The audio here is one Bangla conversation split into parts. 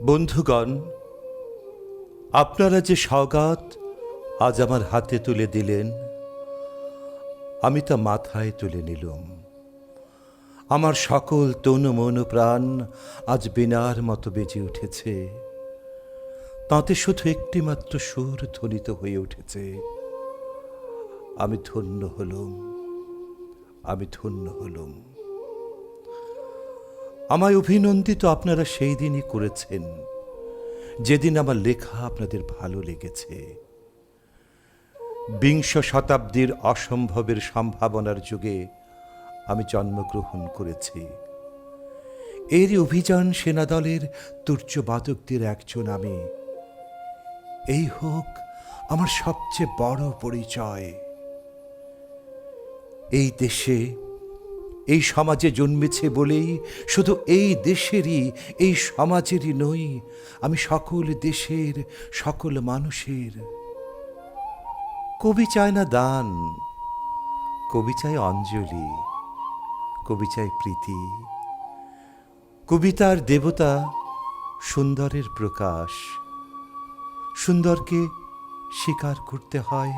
বন্ধুগণ, আপনারা যে সওগাত আজ আমার হাতে তুলে দিলেন, আমি তা মাথায় তুলে নিলাম। আমার সকল তনু মন প্রাণ আজ বীণার মতো বেজে উঠেছে। তাতে শুধু একটিমাত্র সুর ধ্বনিত হয়ে উঠেছে, আমি ধন্য হলুম, আমি ধন্য হলুম। আমায় অভিনন্দিত আপনারা সেই দিনই করেছেন যেদিন আমার লেখা আপনাদের ভালো লেগেছে। বিংশ শতাব্দীর অসম্ভবের সম্ভাবনার যুগে আমি জন্মগ্রহণ করেছি। এরই অভিযান সেনাদলের তুর্যবাদকদের একজন আমি। এই হোক আমার সবচেয়ে বড় পরিচয়। এই দেশে, এই সমাজে জন্মেছে বলেই শুধু এই দেশেরই, এই সমাজেরই নই, আমি সকল দেশের, সকল মানুষের। কবি চায় না দান, কবি চায় অঞ্জলি, কবি চায় প্রীতি। কবিতার দেবতা সুন্দরের প্রকাশ। সুন্দরকে স্বীকার করতে হয়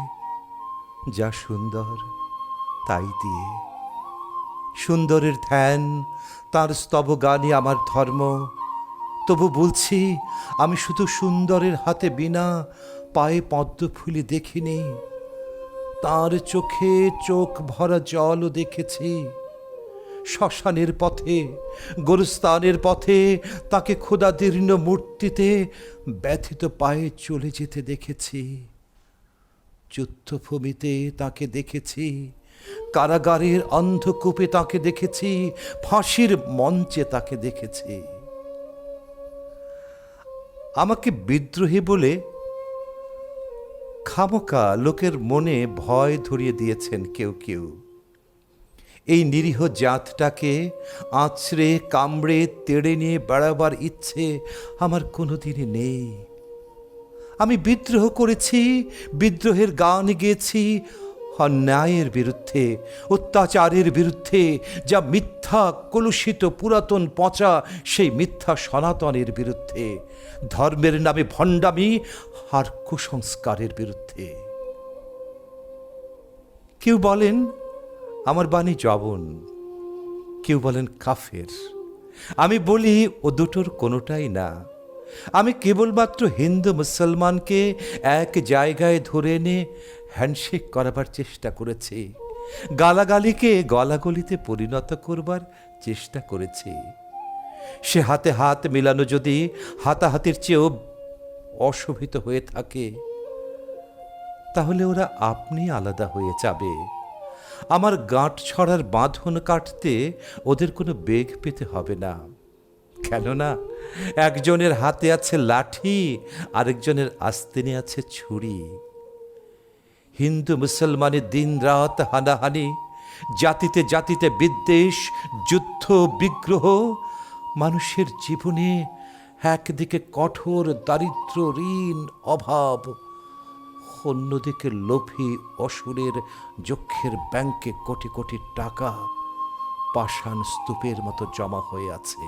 যা সুন্দর তাই দিয়ে। সুন্দরের ধ্যান, তার স্তবগানই আমার ধর্ম। তবু বলছি, আমি শুধু সুন্দরের হাতে বীণা, পায়ে পদ্মফুলি দেখিনি, তার চোখে চোখ ভরা জলও দেখেছি। শ্মশানের পথে, গোরস্তানের পথে তাকে ক্ষুধাদীর্ণ মূর্তিতে ব্যথিত পায়ে চলে যেতে দেখেছি। যুদ্ধভূমিতে তাকে দেখেছি, কারাগারের অন্ধকূপে তাকে দেখেছি, ফাঁসির মঞ্চে তাকে দেখেছি। আমাকে বিদ্রোহী বলে খামোকা লোকের মনে ভয় ধরিয়ে দিয়েছেন কেউ কেউ। এই নিরীহ জাতটাকে আঁচড়ে কামড়ে তেড়ে নিয়ে বেড়াবার ইচ্ছে আমার কোনোদিনই নেই। আমি বিদ্রোহ করেছি, বিদ্রোহের গান গেয়েছি অন্যায়ের বিরুদ্ধে, অত্যাচারের বিরুদ্ধে, যা মিথ্যা, কলুষিত, পুরাতন, পচা সেই মিথ্যা সনাতনের বিরুদ্ধে, ধর্মের নামে ভণ্ডামি আর কুসংস্কারের বিরুদ্ধে। কেউ বলেন আমার বাণী জবন, কেউ বলেন কাফের। আমি বলি ও দুটোর কোনোটাই না। আমি কেবলমাত্র হিন্দু মুসলমানকে এক জায়গায় ধরে এনে হ্যান্ডশেক করাবার চেষ্টা করেছি, গালাগালিকে গলাগলিতে পরিণত করবার চেষ্টা করেছি। সে হাতে হাত মিলানো যদি হাতাহাতির চেয়েও অশোভিত হয়ে থাকে, তাহলে ওরা আপনি আলাদা হয়ে যাবে। আমার গাঁট ছড়ার বাঁধন কাটতে ওদের কোনো বেগ পেতে হবে না। কেননা একজনের হাতে আছে লাঠি, আরেকজনের আস্তিনে আছে ছুরি। হিন্দু মুসলমানের দিন রাত হানাহানি, জাতিতে জাতিতে বিদ্বেষ, যুদ্ধ, বিগ্রহ, মানুষের জীবনে একদিকে কঠোর দারিদ্র, ঋণ, অভাব, অন্যদিকে লোভী অসুরের যক্ষের ব্যাংকে কোটি কোটি টাকা পাষাণ স্তূপের মতো জমা হয়ে আছে।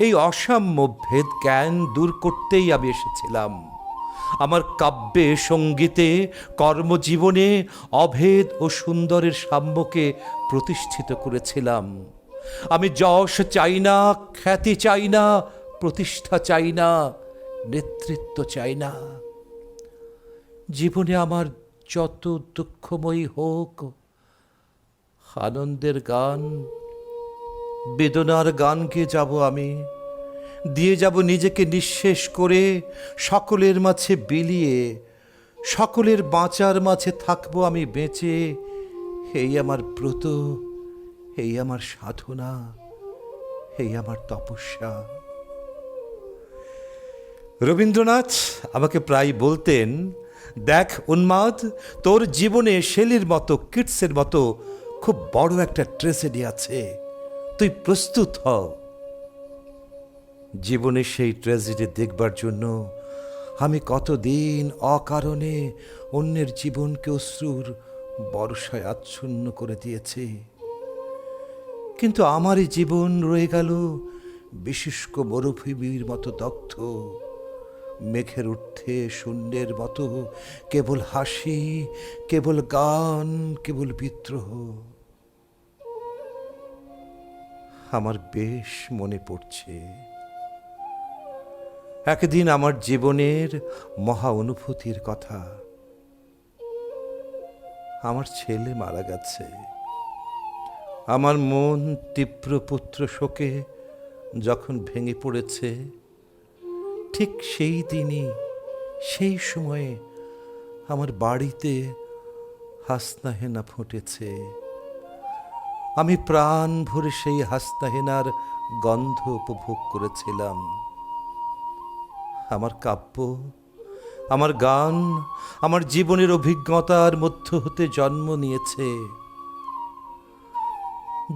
এই অসাম্য ভেদ জ্ঞান দূর করতেই আমি এসেছিলাম। আমার কাব্যে, সঙ্গীতে, কর্মজীবনে অভেদ ও সুন্দরের সাম্যকে প্রতিষ্ঠিত করেছিলাম। আমি যশ চাই না, খ্যাতি চাই না, প্রতিষ্ঠা চাই না, নেতৃত্ব চাই না। জীবনে আমার যত দুঃখময়ী হোক, আনন্দের গান, বেদনার গান গেয়ে যাব আমি, দিয়ে যাব নিজেকে নিঃশেষ করে, সকলের মাঝে বিলিয়ে, সকলের বাঁচার মাঝে থাকবো আমি বেঁচে। এই আমার ব্রত, এই আমার সাধনা, এই আমার তপস্যা। রবীন্দ্রনাথ আমাকে প্রায় বলতেন, দেখ উন্মাদ, তোর জীবনে শেলির মতো, কিটসের মতো খুব বড় একটা ট্র্যাজেডি আছে, তুই প্রস্তুত হ। জীবনে সেই ট্র্যাজেডি দেখবার জন্য আমি কতদিন অকারণে অন্যের জীবনকে অশ্রুর বর্ষায় আচ্ছন্ন করে দিয়েছি। কিন্তু আমারই জীবন রয়ে গেল বিশুষ্ক মরুভূমির মতো দগ্ধ, মেঘের ঊর্ধ্বে শূন্যের মতো কেবল হাসি, কেবল গান, কেবল বিদ্রোহ। আমার বেশ মনে পড়ছে একদিন আমার জীবনের মহা অনুভূতির কথা। আমার ছেলে মারা গেছে। আমার মন তীব্র পুত্র শোকে যখন ভেঙে পড়েছে, ঠিক সেই দিনই, সেই সময়ে আমার বাড়িতে হাসনাহেনা ফুটেছে। আমি প্রাণ ভরে সেই হাসনাহেনার গন্ধ উপভোগ করেছিলাম। আমার কাব্য, আমার গান, আমার জীবনের অভিজ্ঞতার মধ্য হতে জন্ম নিয়েছে।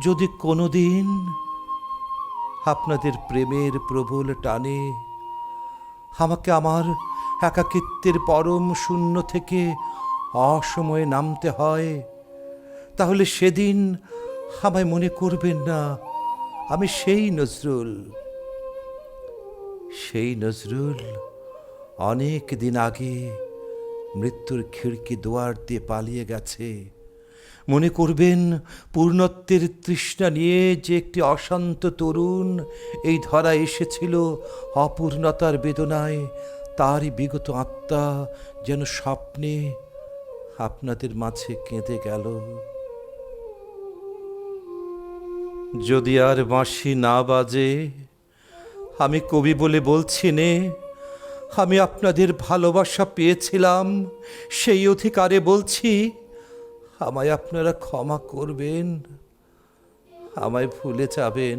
যদি কোনোদিন আপনাদের প্রেমের প্রবল টানে আমাকে আমার একাকিত্বের পরম শূন্য থেকে অসময়ে নামতে হয়, তাহলে সেদিন আমায় মনে করবেন না আমি সেই নজরুল। সেই নজরুল অনেক দিন আগে মৃত্যুর খিড়কি দুয়ার দিয়ে পালিয়ে গেছে। মনে করবেন পূর্ণত্বের তৃষ্ণা নিয়ে যে একটি অশান্ত তরুণ এই ধরায় এসেছিল অপূর্ণতার বেদনায়, তারই বিগত আত্মা যেন স্বপ্নে আপনাদের মাঝে কেঁদে গেল। যদি আর বাঁশি না বাজে, আমি কবি বলে বলছি নে, আমি আপনাদের ভালোবাসা পেয়েছিলাম, সেই অধিকারে বলছি আমায় আপনারা ক্ষমা করবেন, আমায় ভুলে যাবেন।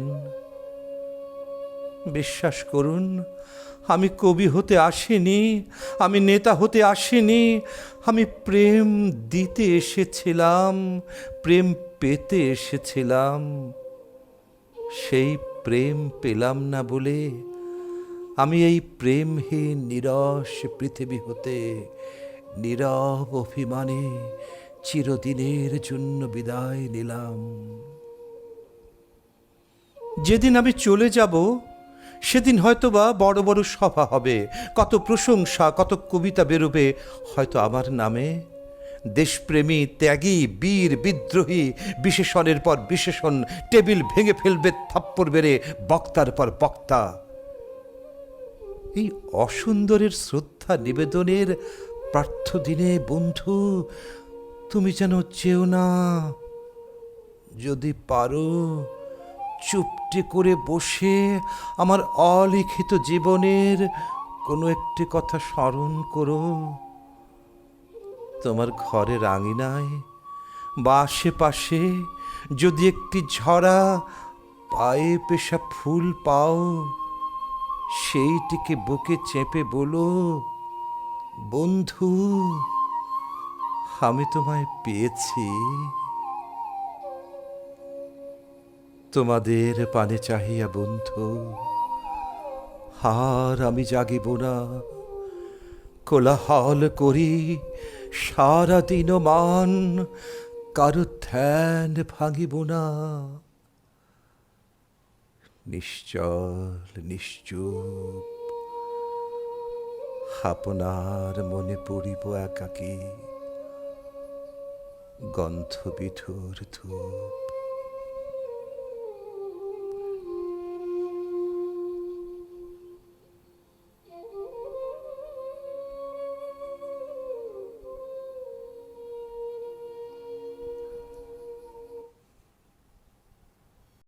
বিশ্বাস করুন, আমি কবি হতে আসিনি, আমি নেতা হতে আসিনি, আমি প্রেম দিতে এসেছিলাম, প্রেম পেতে এসেছিলাম। সেই প্রেম পেলাম না বলে আমি এই প্রেমহীন নিরস পৃথিবী হতে নীরব অভিমানে চিরদিনের জন্য বিদায় নিলাম। যেদিন আমি চলে যাব সেদিন হয়তোবা বড় বড় সভা হবে, কত প্রশংসা, কত কবিতা বেরোবে হয়তো আমার নামে। দেশপ্রেমী, ত্যাগী, বীর, বিদ্রোহী, বিশেষণের পর বিশেষণ, টেবিল ভেঙে ফেলবে থাপ্পড় বেড়ে বক্তার পর বক্তা। এই অসুন্দরের শ্রদ্ধা নিবেদনের পার্থ দিনে বন্ধু তুমি যেন চেও না। যদি পারো চুপটি করে বসে আমার অলিখিত জীবনের কোনো একটি কথা স্মরণ করো। তোমার ঘরের আঙিনায় বা আশেপাশে যদি একটি ঝরা পায়ে পেশা ফুল পাও, সেইটিকে বুকে চেপে বলো, বন্ধু আমি তোমায় পেয়েছি। তোমাদের পানে চাহিয়া বন্ধু আর আমি জাগিব না, কোলাহল করি সারা দিন মান, কারো ধ্যান ভাঙিব না। নিশ্চল নিশ্চুপ আপনার মনে পড়িব একাকী, গন্ধ বিধুর ধূপ।